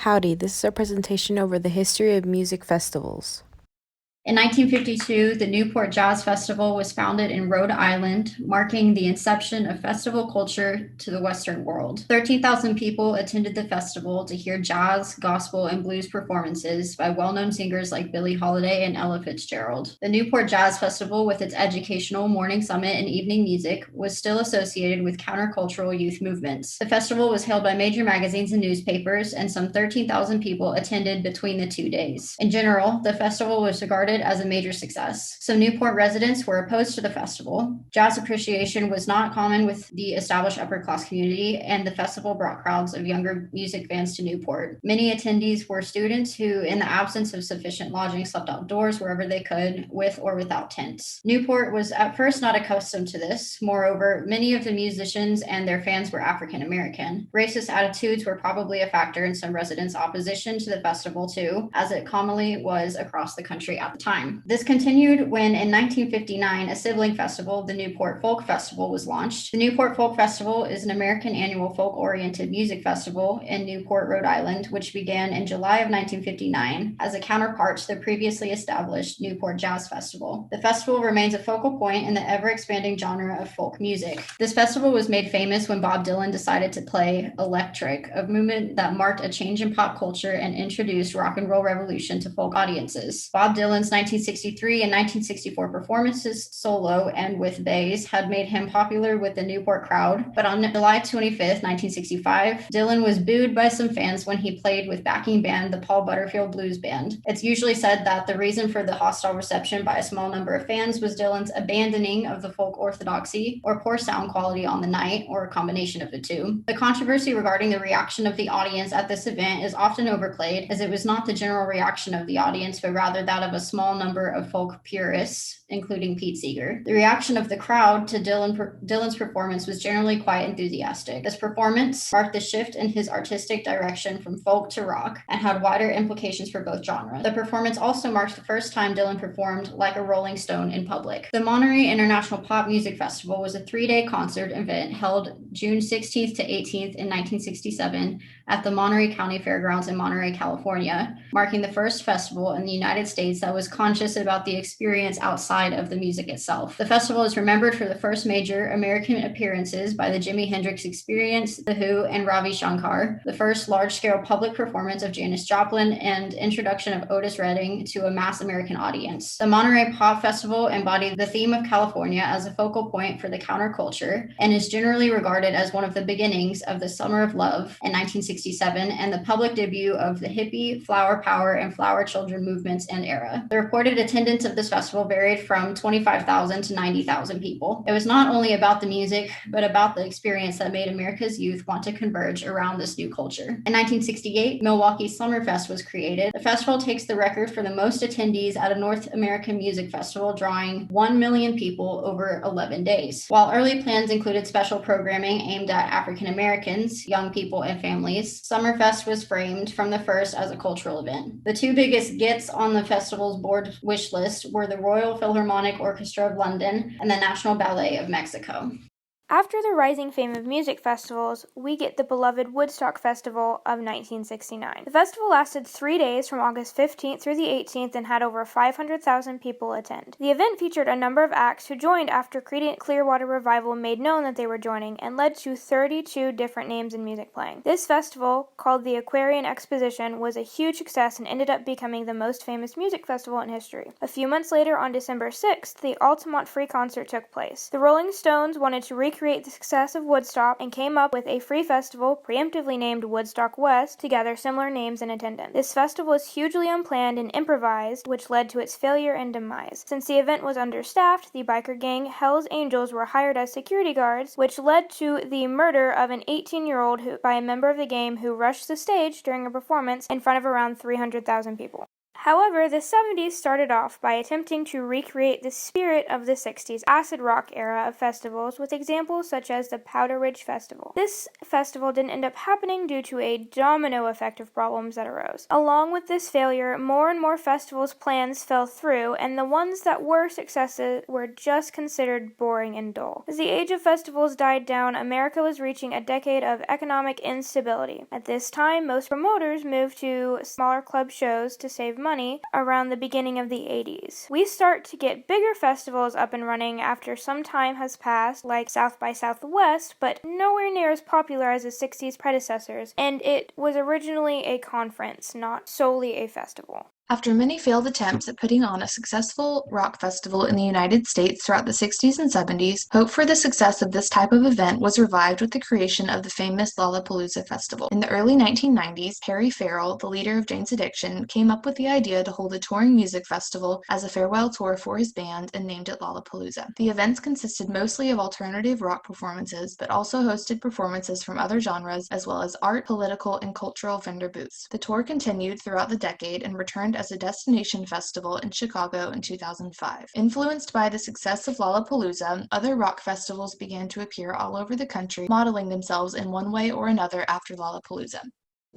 Howdy, this is a presentation over the history of music festivals. In 1952, the Newport Jazz Festival was founded in Rhode Island, marking the inception of festival culture to the Western world. 13,000 people attended the festival to hear jazz, gospel, and blues performances by well-known singers like Billie Holiday and Ella Fitzgerald. The Newport Jazz Festival, with its educational morning summit and evening music, was still associated with countercultural youth movements. The festival was hailed by major magazines and newspapers, and some 13,000 people attended between the 2 days. In general, the festival was regarded as a major success. Some Newport residents were opposed to the festival. Jazz appreciation was not common with the established upper class community, and the festival brought crowds of younger music fans to Newport. Many attendees were students who, in the absence of sufficient lodging, slept outdoors wherever they could, with or without tents. Newport was at first not accustomed to this. Moreover, many of the musicians and their fans were African American. Racist attitudes were probably a factor in some residents' opposition to the festival too, as it commonly was across the country at the time. This continued when, in 1959, a sibling festival, the Newport Folk Festival, was launched. The Newport Folk Festival is an American annual folk-oriented music festival in Newport, Rhode Island, which began in July of 1959 as a counterpart to the previously established Newport Jazz Festival. The festival remains a focal point in the ever-expanding genre of folk music. This festival was made famous when Bob Dylan decided to play Electric, a movement that marked a change in pop culture and introduced rock and roll revolution to folk audiences. Bob Dylan's 1963 and 1964 performances solo and with bass had made him popular with the Newport crowd, but on July 25th, 1965, Dylan was booed by some fans when he played with backing band the Paul Butterfield Blues Band. It's usually said that the reason for the hostile reception by a small number of fans was Dylan's abandoning of the folk orthodoxy or poor sound quality on the night, or a combination of the two. The controversy regarding the reaction of the audience at this event is often overplayed, as it was not the general reaction of the audience, but rather that of a small number of folk purists, including Pete Seeger. The reaction of the crowd to Dylan's performance was generally quite enthusiastic. This performance marked the shift in his artistic direction from folk to rock and had wider implications for both genres. The performance also marked the first time Dylan performed like a Rolling Stone in public. The Monterey International Pop Music Festival was a 3-day concert event held June 16th to 18th in 1967 at the Monterey County Fairgrounds in Monterey, California, marking the first festival in the United States that was conscious about the experience outside of the music itself. The festival is remembered for the first major American appearances by the Jimi Hendrix Experience, The Who, and Ravi Shankar, the first large-scale public performance of Janis Joplin, and introduction of Otis Redding to a mass American audience. The Monterey Pop Festival embodied the theme of California as a focal point for the counterculture and is generally regarded as one of the beginnings of the Summer of Love in 1967 and the public debut of the hippie, flower power, and flower children movements and era. The reported attendance of this festival varied from 25,000 to 90,000 people. It was not only about the music, but about the experience that made America's youth want to converge around this new culture. In 1968, Milwaukee Summerfest was created. The festival takes the record for the most attendees at a North American music festival, drawing 1 million people over 11 days. While early plans included special programming aimed at African Americans, young people, and families, Summerfest was framed from the first as a cultural event. The two biggest gets on the festival's board wish list were the Royal Philharmonic Orchestra of London and the National Ballet of Mexico. After the rising fame of music festivals, we get the beloved Woodstock Festival of 1969. The festival lasted 3 days from August 15th through the 18th and had over 500,000 people attend. The event featured a number of acts who joined after Creedence Clearwater Revival made known that they were joining and led to 32 different names in music playing. This festival, called the Aquarian Exposition, was a huge success and ended up becoming the most famous music festival in history. A few months later, on December 6th, the Altamont Free Concert took place. The Rolling Stones wanted to recreate the success of Woodstock and came up with a free festival preemptively named Woodstock West to gather similar names in attendance. This festival was hugely unplanned and improvised, which led to its failure and demise. Since the event was understaffed, the biker gang Hell's Angels were hired as security guards, which led to the murder of an 18-year-old by a member of the gang who rushed the stage during a performance in front of around 300,000 people. However, the 70s started off by attempting to recreate the spirit of the 60s acid rock era of festivals with examples such as the Powder Ridge Festival. This festival didn't end up happening due to a domino effect of problems that arose. Along with this failure, more and more festivals' plans fell through, and the ones that were successes were just considered boring and dull. As the age of festivals died down, America was reaching a decade of economic instability. At this time, most promoters moved to smaller club shows to save money around the beginning of the 80s. We start to get bigger festivals up and running after some time has passed, like South by Southwest, but nowhere near as popular as the 60s predecessors, and it was originally a conference, not solely a festival. After many failed attempts at putting on a successful rock festival in the United States throughout the 60s and 70s, hope for the success of this type of event was revived with the creation of the famous Lollapalooza Festival. In the early 1990s, Harry Farrell, the leader of Jane's Addiction, came up with the idea to hold a touring music festival as a farewell tour for his band and named it Lollapalooza. The events consisted mostly of alternative rock performances, but also hosted performances from other genres as well as art, political, and cultural vendor booths. The tour continued throughout the decade and returned as a destination festival in Chicago in 2005. Influenced by the success of Lollapalooza, other rock festivals began to appear all over the country, modeling themselves in one way or another after Lollapalooza.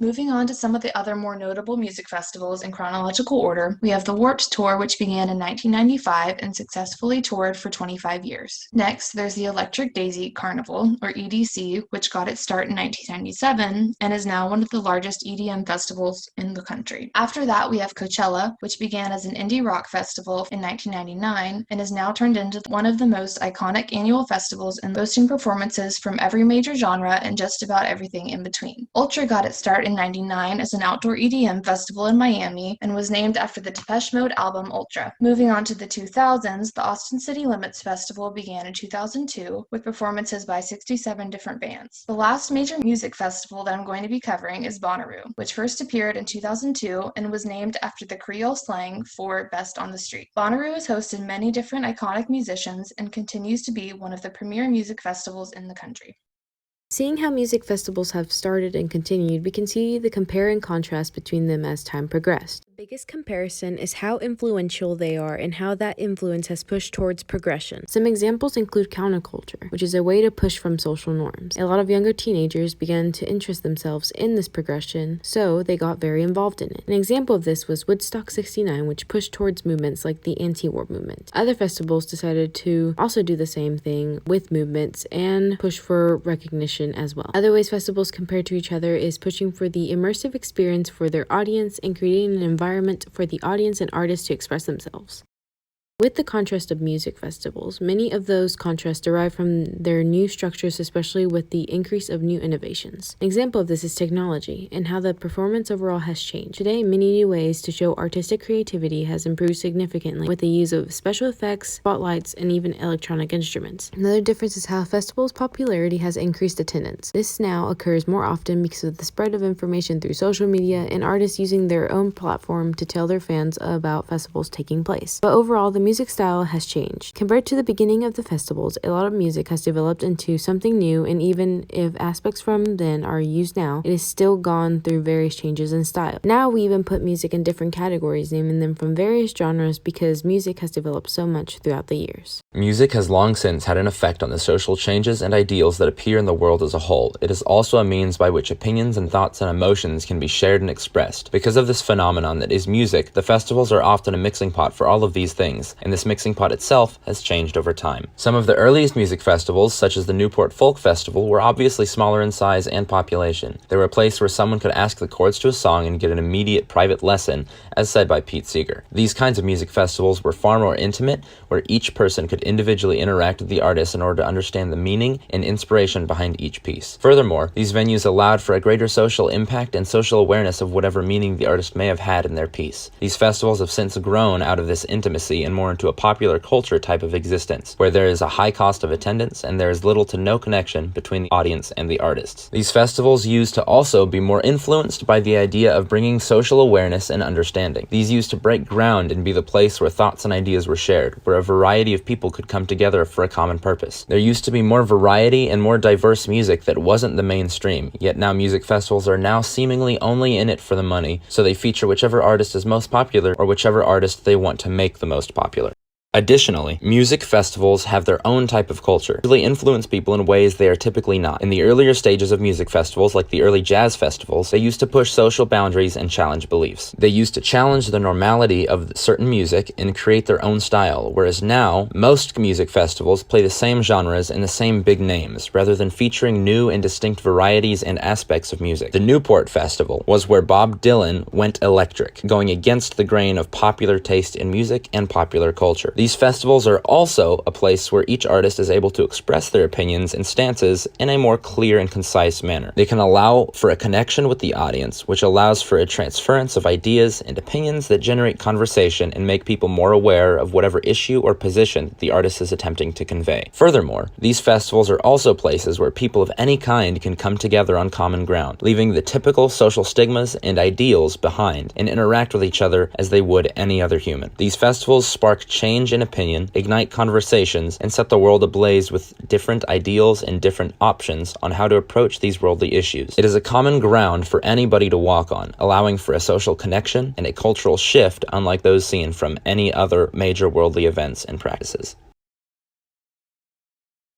Moving on to some of the other more notable music festivals in chronological order, we have the Warped Tour, which began in 1995 and successfully toured for 25 years. Next, there's the Electric Daisy Carnival, or EDC, which got its start in 1997 and is now one of the largest EDM festivals in the country. After that, we have Coachella, which began as an indie rock festival in 1999 and is now turned into one of the most iconic annual festivals and boasting performances from every major genre and just about everything in between. Ultra got its start in 1999 as an outdoor EDM festival in Miami and was named after the Depeche Mode album Ultra. Moving on to the 2000s, the Austin City Limits Festival began in 2002 with performances by 67 different bands. The last major music festival that I'm going to be covering is Bonnaroo, which first appeared in 2002 and was named after the Creole slang for best on the street. Bonnaroo has hosted many different iconic musicians and continues to be one of the premier music festivals in the country. Seeing how music festivals have started and continued, we can see the compare and contrast between them as time progressed. The biggest comparison is how influential they are and how that influence has pushed towards progression. Some examples include counterculture, which is a way to push from social norms. A lot of younger teenagers began to interest themselves in this progression, so they got very involved in it. An example of this was Woodstock 69, which pushed towards movements like the anti-war movement. Other festivals decided to also do the same thing with movements and push for recognition as well. Other ways festivals compare to each other is pushing for the immersive experience for their audience and creating an environment for the audience and artists to express themselves. With the contrast of music festivals, many of those contrasts derive from their new structures, especially with the increase of new innovations. An example of this is technology and how the performance overall has changed. Today, many new ways to show artistic creativity has improved significantly with the use of special effects, spotlights, and even electronic instruments. Another difference is how festivals' popularity has increased attendance. This now occurs more often because of the spread of information through social media and artists using their own platform to tell their fans about festivals taking place. But overall, the music style has changed. Compared to the beginning of the festivals, a lot of music has developed into something new, and even if aspects from then are used now, it has still gone through various changes in style. Now we even put music in different categories, naming them from various genres because music has developed so much throughout the years. Music has long since had an effect on the social changes and ideals that appear in the world as a whole. It is also a means by which opinions and thoughts and emotions can be shared and expressed. Because of this phenomenon that is music, the festivals are often a mixing pot for all of these things, and this mixing pot itself has changed over time. Some of the earliest music festivals, such as the Newport Folk Festival, were obviously smaller in size and population. They were a place where someone could ask the chords to a song and get an immediate private lesson, as said by Pete Seeger. These kinds of music festivals were far more intimate, where each person could individually interact with the artist in order to understand the meaning and inspiration behind each piece. Furthermore, these venues allowed for a greater social impact and social awareness of whatever meaning the artist may have had in their piece. These festivals have since grown out of this intimacy and more more into a popular culture type of existence, where there is a high cost of attendance and there is little to no connection between the audience and the artists. These festivals used to also be more influenced by the idea of bringing social awareness and understanding. These used to break ground and be the place where thoughts and ideas were shared, where a variety of people could come together for a common purpose. There used to be more variety and more diverse music that wasn't the mainstream, yet now music festivals are now seemingly only in it for the money, so they feature whichever artist is most popular or whichever artist they want to make the most popular. Additionally, music festivals have their own type of culture. They influence people in ways they are typically not. In the earlier stages of music festivals, like the early jazz festivals, they used to push social boundaries and challenge beliefs. They used to challenge the normality of certain music and create their own style, whereas now, most music festivals play the same genres and the same big names, rather than featuring new and distinct varieties and aspects of music. The Newport Festival was where Bob Dylan went electric, going against the grain of popular taste in music and popular culture. These festivals are also a place where each artist is able to express their opinions and stances in a more clear and concise manner. They can allow for a connection with the audience, which allows for a transference of ideas and opinions that generate conversation and make people more aware of whatever issue or position the artist is attempting to convey. Furthermore, these festivals are also places where people of any kind can come together on common ground, leaving the typical social stigmas and ideals behind and interact with each other as they would any other human. These festivals spark change in opinion, ignite conversations, and set the world ablaze with different ideals and different options on how to approach these worldly issues. It is a common ground for anybody to walk on, allowing for a social connection and a cultural shift unlike those seen from any other major worldly events and practices.